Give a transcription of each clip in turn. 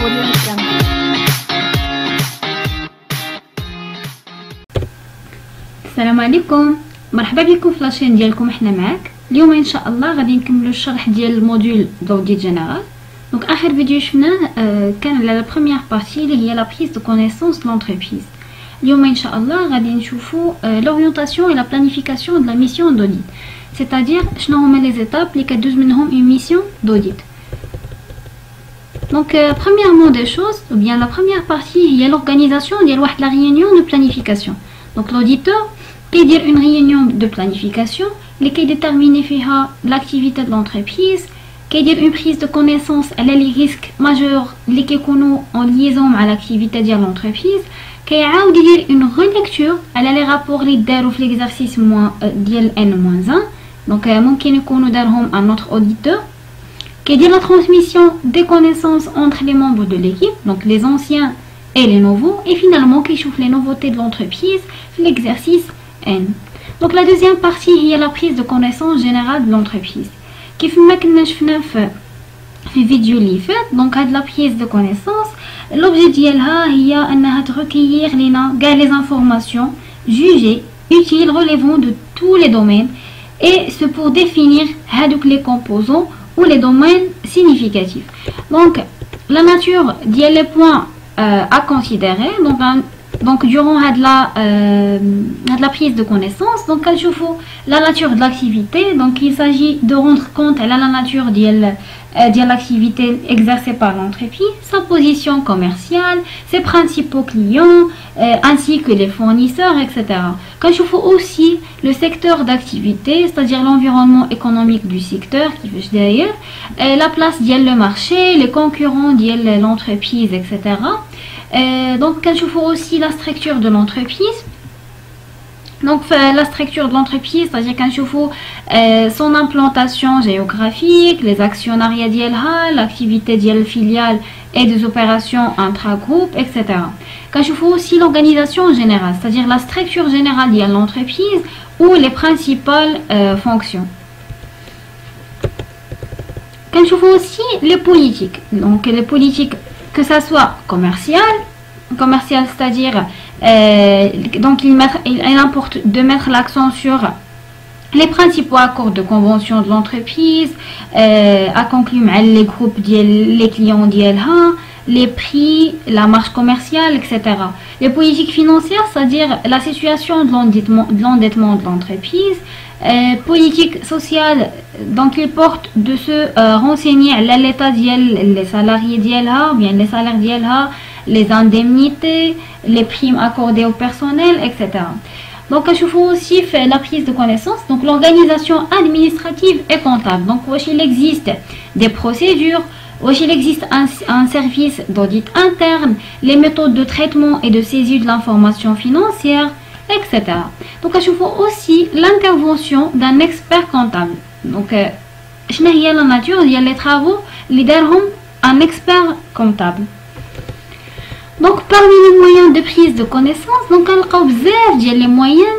وريني الكاميرا. السلام عليكم، مرحبا بكم في لاشين ديالكم. احنا معاك اليوم ان شاء الله غادي نكملوا الشرح ديال الموديول دوديت جينيرال. دونك اخر فيديو شفناه كان على لا بروميير بارتي اللي هي لا بريز دو كونيسونس لونتربريز. اليوم ان شاء الله غادي نشوفوا لورينتاسيون اي لا بلانيفيكاسيون دو لا ميسيون دوديت، سيتادير شنو هما لي زيتاب اللي كدوز منهم اون ميسيون دوديت. Donc premièrement des choses, ou bien la première partie, il y a l'organisation de la réunion de planification. Donc l'auditeur peut dire une réunion de planification, qui détermine l'activité de l'entreprise, qui dit une prise de connaissance à les risques majeurs qui sont en liaison avec l'activité de l'entreprise, qui a une relecture à les rapports lidéraux de l'exercice N-1. Donc ممكن يكونوا دارهم à notre auditeur. Qui dit la transmission des connaissances entre les membres de l'équipe, donc les anciens et les nouveaux, et finalement qui chauffe les nouveautés de l'entreprise, l'exercice N. Donc la deuxième partie, il y a la prise de connaissance générale de l'entreprise. Qui fait que في فيديو اللي فات. Donc هاد la prise de connaissance, l'objet ديالها هي انها recueillir لنا كاع les informations jugées utiles relevant de tous les domaines, et c'est pour définir هادوك les composants ou les domaines significatifs. Donc la nature des les points à considérer. Donc durant la prise de connaissance, donc je vois la nature de l'activité. Donc il s'agit de rendre compte à la nature de l'activité exercée par l'entreprise, sa position commerciale, ses principaux clients, ainsi que les fournisseurs, etc. Quand je vois aussi le secteur d'activité, c'est-à-dire l'environnement économique du secteur, qui veut dire la place de le marché, les concurrents de l'entreprise, etc. Donc quand je vois aussi la structure de l'entreprise. Donc la structure de l'entreprise, c'est-à-dire quand je vois son implantation géographique, les actionnariats d'ILHA, l'activité d'IL filiale et des opérations intra-groupes, etc. Quand je vois aussi l'organisation générale, c'est-à-dire la structure générale de l'entreprise ou les principales fonctions. Quand je vois aussi les politiques, donc les politiques que ça soit commercial, c'est-à-dire donc il importe de mettre l'accent sur les principaux accords de convention de l'entreprise à conclure les groupes les clients d'ILHA, les prix, la marge commerciale, etc. Les politiques financières, c'est-à-dire la situation de l'endettement de l'entreprise. Politique sociale, donc il porte de se renseigner à l'état des salariés d'ILHA, ou bien les salaires d'ILHA, les indemnités, les primes accordées au personnel, etc. Donc je faut aussi faire la prise de connaissance, donc l'organisation administrative et comptable. Donc il existe des procédures, il existe un service d'audit interne, les méthodes de traitement et de saisie de l'information financière, etc. Donc je vois aussi l'intervention d'un expert comptable. Donc je n'ai la nature, il y a les travaux, un expert comptable. Donc parmi les moyens de prise de connaissance, donc il y a les moyens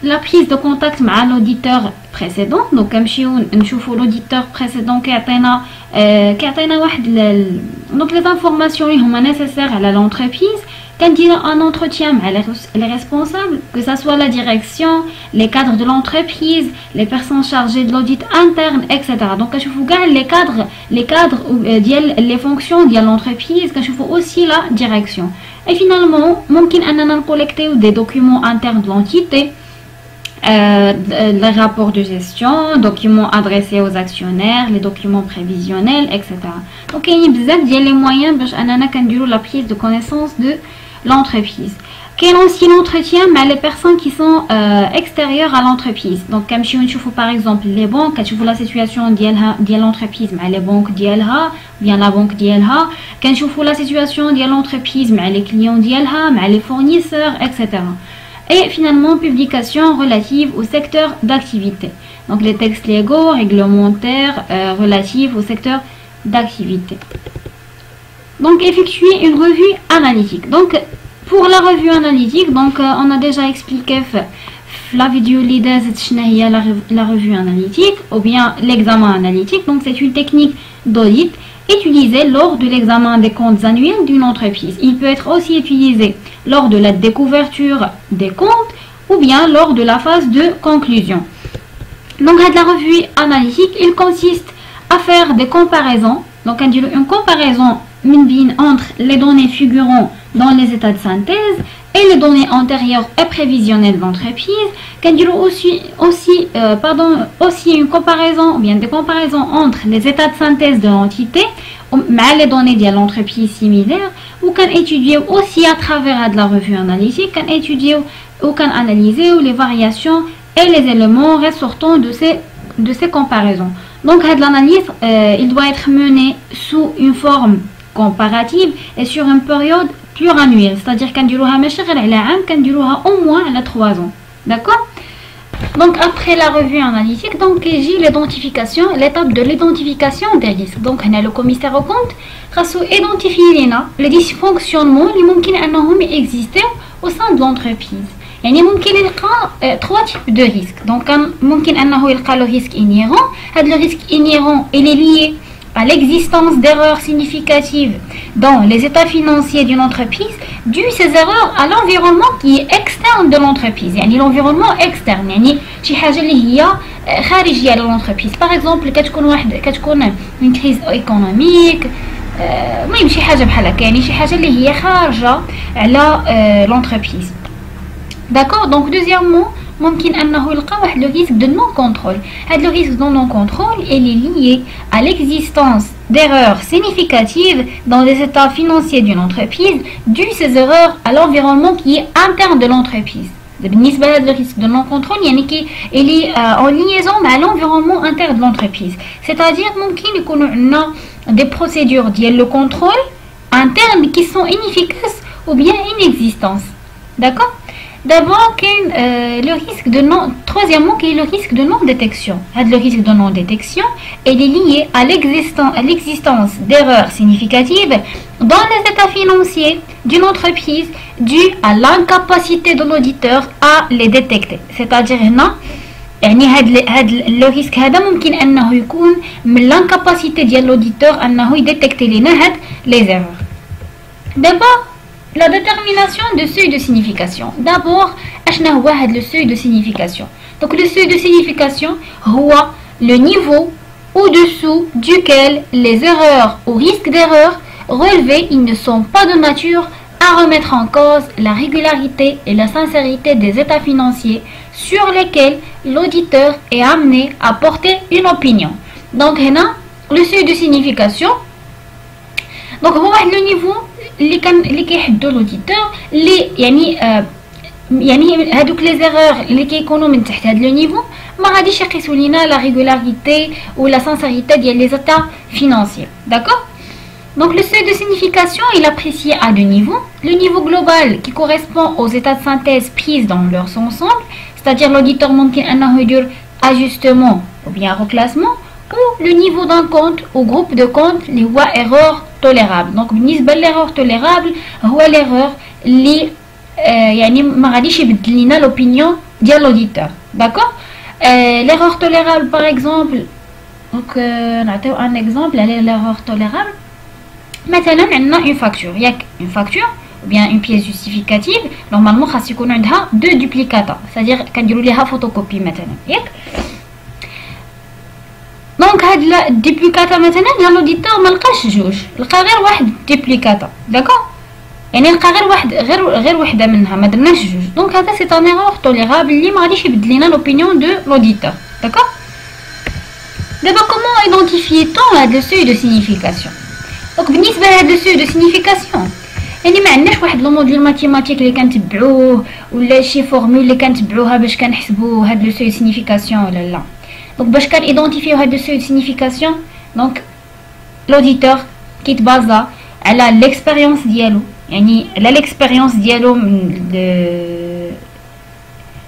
la prise de contact avec l'auditeur précédent. Donc نشوفوا l'auditeur précédent qui a donc les informations nécessaires à l'entreprise. Quand il y a un entretien avec les responsables, que ce soit la direction, les cadres de l'entreprise, les personnes chargées de l'audit interne, etc. Donc quand je vous garde les cadres les fonctions de l'entreprise, quand je vois aussi la direction. Et finalement, ممكن أننا collecter des documents internes de l'entité, les rapports de gestion, documents adressés aux actionnaires, les documents prévisionnels, etc. Donc il y a besoin de moyens pour la prise de connaissance de l'entreprise. Quel est aussi l'entretien mais les personnes qui sont extérieures à l'entreprise. Donc comme si on trouve par exemple les banques, quand tu vois la situation de l'entreprise mais les banques d'ILHA, bien la banque d'ILHA, quand tu vois la situation de l'entreprise mais les clients d'ILHA, mais les fournisseurs, etc. Et finalement publication relative au secteur d'activité. Donc les textes légaux, réglementaires relatifs au secteur d'activité. Donc effectuer une revue analytique. Donc pour la revue analytique, donc on a déjà expliqué la vidéo leader la revue analytique ou bien l'examen analytique. Donc c'est une technique d'audit utilisé lors de l'examen des comptes annuels d'une entreprise. Il peut être aussi utilisé lors de la découverture des comptes ou bien lors de la phase de conclusion. Donc, la revue analytique, il consiste à faire des comparaisons. Donc, une comparaison entre les données figurant dans les états de synthèse et les données antérieures et prévisionnelles de l'entreprise. Aussi une comparaison, ou bien des comparaisons entre les états de synthèse de l'entité mais les données de l'entreprise similaires, ou qu'on étudie aussi à travers de la revue analytique, qu'on étudie ou qu'on analyse les variations et les éléments ressortants de ces comparaisons. Donc, l'analyse, il doit être mené sous une forme comparative et sur une période pluriannuelle, c'est-à-dire qu'on dirait au moins à 3 ans. D'accord? Donc, après la revue analytique, donc j'ai l'identification, l'étape de l'identification des risques. Donc, on a le commissaire au compte, il identifier les dysfonctionnements qui peuvent exister au sein de l'entreprise. يعني ممكن يلقى 3 types de risques. Donc ممكن انه يلقى le risque inhérent. Le risque inhérent il est lié à l'existence d'erreurs significatives dans les états financiers d'une entreprise dû ces erreurs à l'environnement qui est externe de l'entreprise. يعني l'environnement externe يعني شي حاجه اللي هي خارجيه على l'entreprise. Par exemple كتكون une crise économique المهم شي حاجه بحال هكا يعني شي حاجه اللي هي خارجه على l'entreprise. D'accord? Donc, deuxièmement, ممكن أنه يلقى واحد le risque de non-contrôle. Le risque de non-contrôle est lié à l'existence d'erreurs significatives dans les états financiers d'une entreprise dû ces erreurs à l'environnement qui est interne de l'entreprise. بالنسبة لهذا risque de non-contrôle يعني il est en liaison مع l'environnement interne de l'entreprise. C'est-à-dire ممكن يكونوا عندنا des procédures ديال le contrôle interne qui sont inefficaces ou bien inexistantes. D'accord? D'abord, le risque de non. Troisièmement, le risque de non-détection. Le risque de non-détection est lié à l'existence d'erreurs significatives dans les états financiers d'une entreprise due à l'incapacité de l'auditeur à les détecter. C'est-à-dire, le risque هذا ممكن أنه يكون من l'incapacité de l'auditeur أنه يديتكتي لنا les erreurs. D'abord, la détermination de seuil de signification. D'abord, le seuil de signification. Donc, le seuil de signification, c'est le niveau au-dessous duquel les erreurs ou risques d'erreur relevés, ils ne sont pas de nature à remettre en cause la régularité et la sincérité des états financiers sur lesquels l'auditeur est amené à porter une opinion. Donc, le seuil de signification. Donc, le niveau اللي كيحدوا l'auditeur اللي يعني هذوك لي زيرور اللي كيكونوا من تحت هذا لو نيفو ما غاديش يقيسوا لينا لا ريغولاريتي ou la sincérité ديال les états financiers. D'accord? Donc le seuil de signification il est apprécié à 2 niveaux. Le niveau global qui correspond aux états de synthèse pris dans leur ensemble, c'est-à-dire l'auditeur ممكن انه يدير ajustement ou bien reclassement, ou le niveau d'un compte ou groupe de comptes اللي هو erreur tolérable. Donc بالنسبه للerreur tolérable هو l'erreur اللي يعني ما غاديش يبدل لنا l'opinion ديال l'auditeur. D'accord? L'erreur tolérable par exemple, donc نعطيو un exemple على l'erreur tolérable. مثلا عندنا une facture, ياك une facture ou bien une pièce justificative normalement خاص يكون عندها 2 duplicata, c'est-à-dire كنديروا ليها photocopie مثلا, ياك. دونك هاد الديبليكاتا مثلا ديال لوديتور ما لقاش جوج، لقى غير واحد ديبليكاتا. داكوغ؟ يعني لقى غير واحد غير وحده منها، ما درناش جوج. دونك هذا سي ان ايرور توليرابل اللي ما غاديش يبدل لنا لوبينيون دو لوديتور. داكوغ؟ دابا كومون ايدونتيفيي طون هاد لو سوي دو سينيفيكاسيون. دونك بالنسبه لهاد لو سوي دو سينيفيكاسيون يعني ما عندناش واحد لو موديل ماتيماتيك اللي كنتبعوه ولا شي فورمول اللي كنتبعوها باش كنحسبوا هاد لو سوي سينيفيكاسيون ولا لا. Donc, باش كان identifier هاد السوي de signification, donc l'auditeur qui te base على l'expérience ديالو، يعني على l'expérience ديالو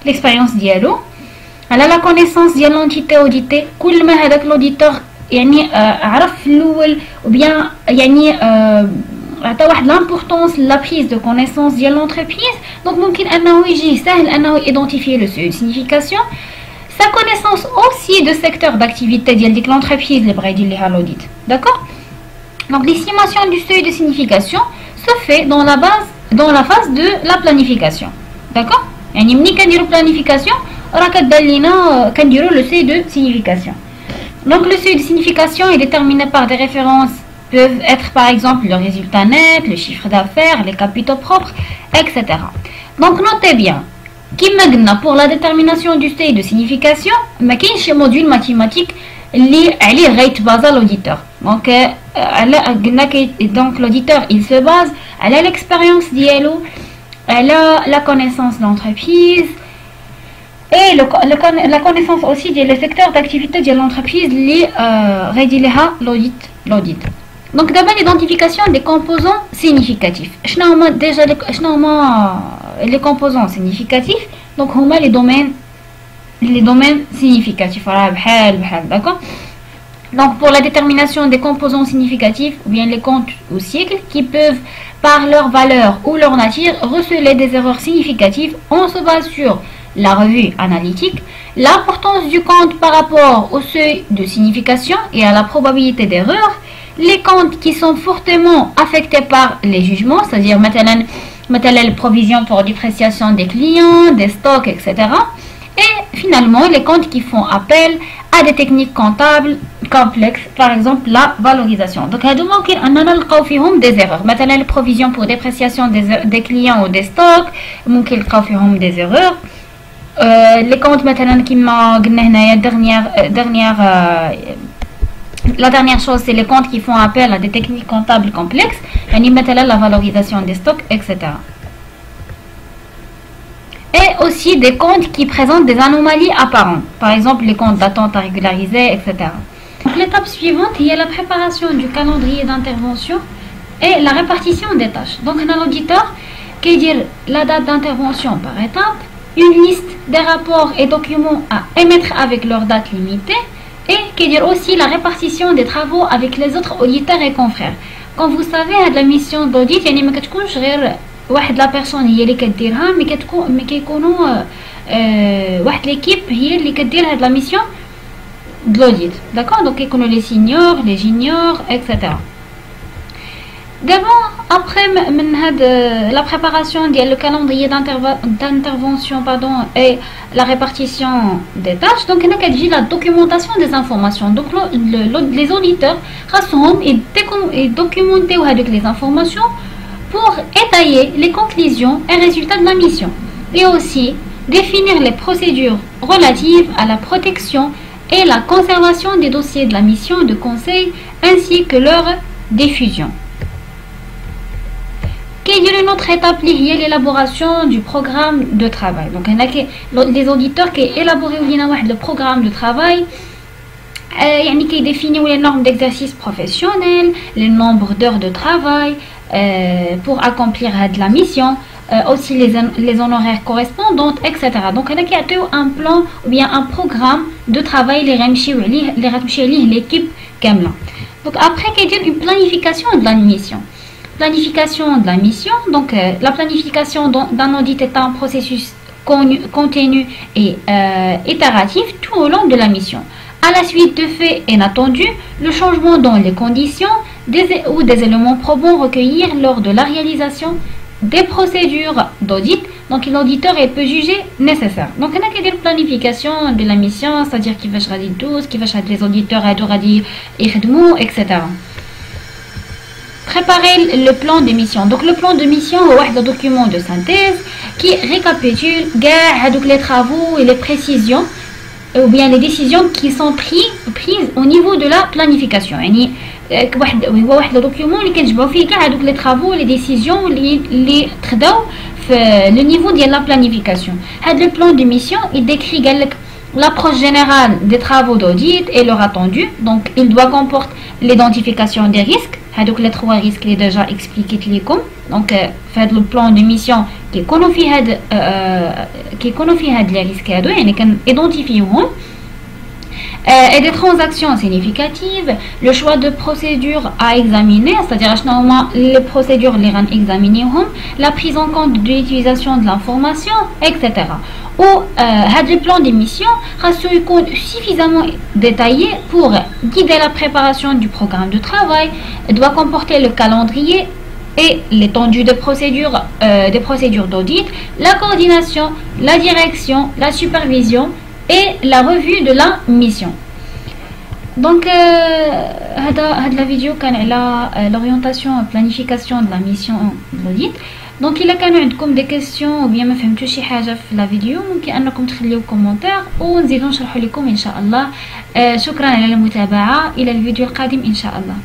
l'expérience ديالو على la connaissance ديال l'entité auditée. كل ما هذاك l'auditeur يعني عرف في الاول ou bien يعني عطى واحد l'importance la prise de connaissance ديال l'entreprise. Donc ممكن انه يجي سهل انه identifier le seuil de signification. Sa connaissance aussi de secteur d'activité de l'entreprise اللي بغا يدير ليها l'audit. D'accord? Donc l'estimation du seuil de signification se fait dans la phase de la planification. D'accord? يعني ملي كنديرو planification راه كدير لينا كنديرو le seuil de signification. Donc le seuil de signification est déterminé par des références, peuvent être par exemple le résultat net, le chiffre d'affaires, les capitaux propres, etc. Donc notez bien, pour la détermination du seuil de signification, ما كاينش module mathématique اللي عليه غيتبازا l'auditeur. Donc l'auditeur il se base على l'expérience ديالو, على la connaissance de l'entreprise et la connaissance aussi des secteurs d'activité de l'entreprise اللي غيدير لها l'audit. Donc d'abord l'identification des composants significatifs. شنو هما déjà les composants significatifs? Donc هما les domaines significatifs. Voilà, d'accord? Donc pour la détermination des composants significatifs ou bien les comptes ou cycles qui peuvent par leur valeur ou leur nature receler des erreurs significatives, on se base sur la revue analytique, l'importance du compte par rapport au seuil de signification et à la probabilité d'erreur, les comptes qui sont fortement affectés par les jugements, c'est-à-dire maintenant les provisions pour dépréciation des clients, des stocks, etc. Et finalement les comptes qui font appel à des techniques comptables complexes, par exemple la valorisation. Donc هادو ممكن أننا نلقاو فيهم des erreurs. مثلا les provisions pour dépréciation des clients ou des stocks ممكن نلقاو فيهم des erreurs. Les comptes مثلا كيما قلنا هنايا la dernière chose c'est les comptes qui font appel à des techniques comptables complexes, يعني مثلا la valorisation des stocks, etc. Et aussi des comptes qui présentent des anomalies apparentes, par exemple les comptes d'attente à régulariser, etc. Donc l'étape suivante il y a la préparation du calendrier d'intervention et la répartition des tâches. Donc on a l'auditeur qui dit la date d'intervention par étape, une liste des rapports et documents à émettre avec leur date limitée, et qui dit aussi la répartition des travaux avec les autres auditeurs et confrères. Comme vous savez, la mission d'audit يعني ما كتكونش غير واحد لا بيرسون هي اللي كديرها، مي كيكونوا واحد ليكيب هي اللي كدير هاد لا ميسيون de l'audit. D'accord? Donc كيكونوا les seniors, les juniors, etc. D'abord, après la préparation le calendrier d'intervention et la répartition des tâches, donc il y a la documentation des informations. Donc les auditeurs rassemblent et documentent les informations pour étayer les conclusions et résultats de la mission, et aussi définir les procédures relatives à la protection et la conservation des dossiers de la mission de conseil ainsi que leur diffusion. Quelle est une autre étape liée à l'élaboration du programme de travail? Donc, les auditeurs qui élaborent le programme de travail, qui définissent les normes d'exercice professionnel, les nombres d'heures de travail pour accomplir la mission, aussi les honoraires correspondantes, etc. Donc, il y a un plan ou bien un programme de travail, l'équipe Kamla. Donc, après, il y a une planification de la mission. Planification de la mission, donc la planification d'un audit est un processus continu et itératif tout au long de la mission. À la suite de faits inattendus, le changement dans les conditions ou des éléments probants recueillir lors de la réalisation des procédures d'audit, donc l'auditeur peut juger nécessaire. Donc on a que des planification de la mission, c'est-à-dire qui va choisir 12, qui va choisir les auditeurs à etc. Préparer le plan de mission. Donc le plan de mission est un document de synthèse qui récapitule les travaux et les précisions ou bien les décisions qui sont prises au niveau de la planification. هو واحد الدوكيومون اللي كنجمعوا فيه كاع هذوك لي طرافو لي ديسيزيون اللي تخداو في لو نيفو ديال لا بلانيفيكاسيون. هاد لو بلان دو ميسيون il décrit قال لك l'approche générale des travaux d'audit et leur attendu. Donc il doit comporter l'identification des risques, هذوك les trois risques اللي déjà expliqué لكم. Donc fait le plan de mission كيكونوا فيه هاد les risques هادو يعني كنidentifiوهم. Et des transactions significatives, le choix de procédures à examiner, c'est-à-dire les procédures les examiner, la prise en compte de l'utilisation de l'information, etc. le plan d'émission est suffisamment détaillé pour guider la préparation du programme de travail, doit comporter le calendrier et l'étendue des procédures d'audit, la coordination, la direction, la supervision et la revue de la mission. Donc, la vidéo l'orientation et planification de la mission d'audit. Donc, il y a des questions ou bien ما فهمتوا شي حاجه في la vidéo ممكن انكم تخليو كومنتير ونزيدو نشرح لكم ان شاء الله. شكرا على المتابعه، الى الفيديو القادم ان شاء الله.